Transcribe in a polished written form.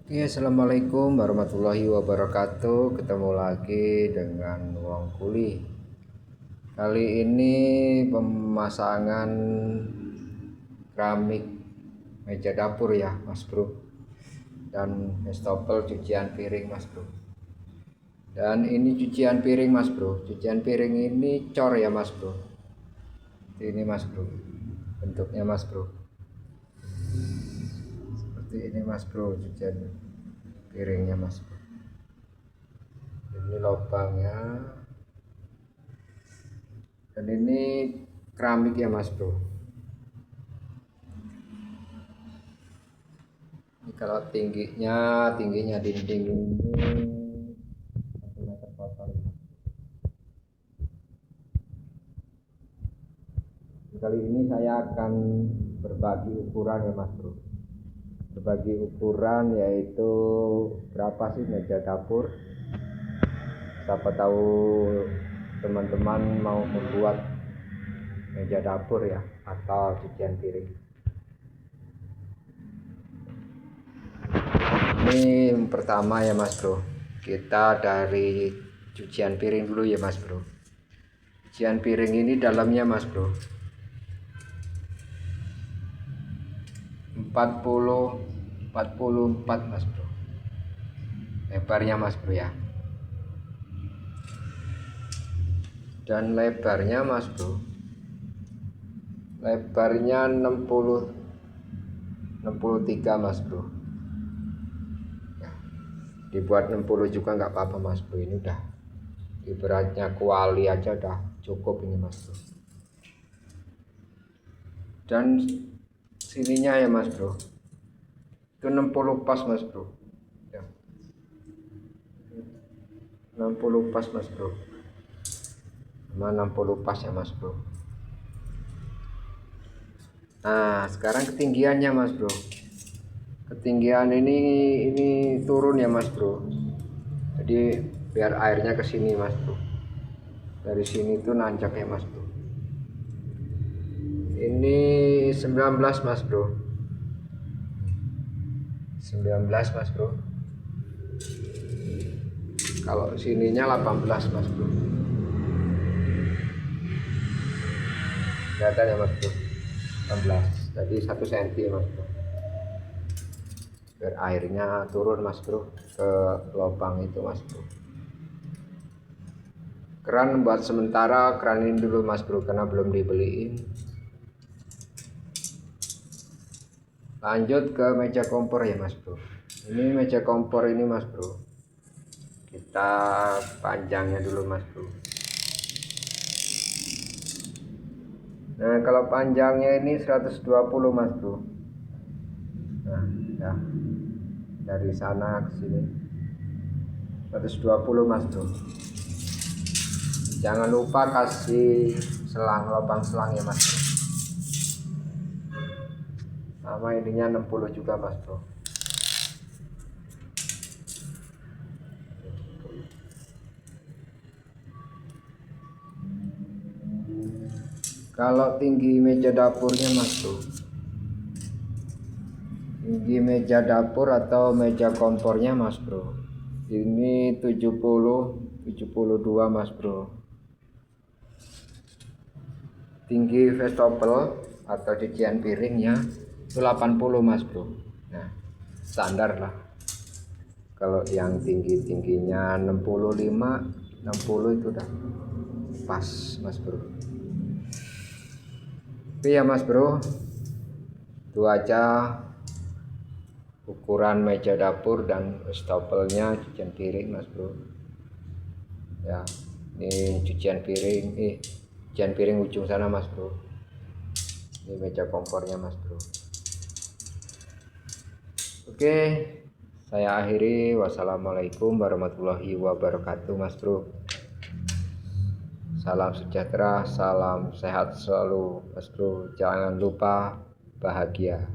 Oke, assalamualaikum warahmatullahi wabarakatuh. Ketemu lagi dengan Wong Kuli. Kali ini pemasangan keramik meja dapur ya, Mas Bro. Dan wastafel cucian piring, Mas Bro. Dan ini cucian piring, Mas Bro. Cucian piring ini cor ya, Mas Bro. Ini, Mas Bro. Bentuknya, Mas Bro. Seperti ini, Mas Bro, cucian piringnya, Mas Bro. Ini lubangnya, dan ini keramik ya, Mas Bro. Ini kalau tingginya dinding ini 1 meter total. Kali ini saya akan berbagi ukuran ya, Mas Bro. Berbagi ukuran yaitu berapa sih meja dapur. Siapa tahu teman-teman mau membuat meja dapur ya, atau cucian piring. Ini pertama ya, Mas Bro. Kita dari cucian piring dulu ya, Mas Bro. Cucian piring ini dalamnya, Mas Bro, 44, Mas Bro. Lebarnya, Mas Bro ya. Dan lebarnya, Mas Bro, lebarnya 63, Mas Bro. Ya, dibuat 60 juga nggak apa-apa, Mas Bro. Ini udah ibaratnya kuali aja udah cukup ini, Mas Bro. Dan sininya ya, Mas Bro, itu 60 pas, Mas Bro ya. 60 pas, Mas Bro. 60 pas ya, Mas Bro. Nah, sekarang ketinggiannya, Mas Bro. Ketinggian ini turun ya, Mas Bro. Jadi biar airnya ke sini, Mas Bro. Dari sini tuh nanjak ya, Mas Bro. Ini 19, Mas Bro. 19, Mas Bro. Kalau sininya 18, Mas Bro. Kelihatan ya, Mas Bro. 18. Jadi 1 cm, Mas Bro. Biar airnya turun, Mas Bro, ke lubang itu, Mas Bro. Keran buat sementara keran ini dulu, Mas Bro, karena belum dibeliin. Lanjut ke meja kompor ya, Mas Bro. Ini meja kompor ini, Mas Bro. Kita panjangnya dulu, Mas Bro. Nah, kalau panjangnya ini 120, Mas Bro. Nah, ya. Dari sana ke sini 120, Mas Bro. Jangan lupa kasih selang, lubang selang ya, Mas Bro. Sama ininya 60 juga, Mas Bro. Kalau tinggi meja dapurnya, Mas Bro, tinggi meja dapur atau meja kompornya, Mas Bro, ini 72, Mas Bro. Tinggi wastafel atau cucian piringnya itu 80, Mas Bro. Nah, standar lah. Kalau yang tingginya 65, 60 itu udah pas, Mas Bro. Oke ya, Mas Bro, itu aja ukuran meja dapur dan wastafelnya cucian piring, Mas Bro. Ya, ini cucian piring ujung sana, Mas Bro. Ini meja kompornya, Mas Bro. Oke, saya akhiri. Wassalamualaikum warahmatullahi wabarakatuh, Mas Bro. Salam sejahtera, salam sehat selalu, Mas Bro. Jangan lupa bahagia.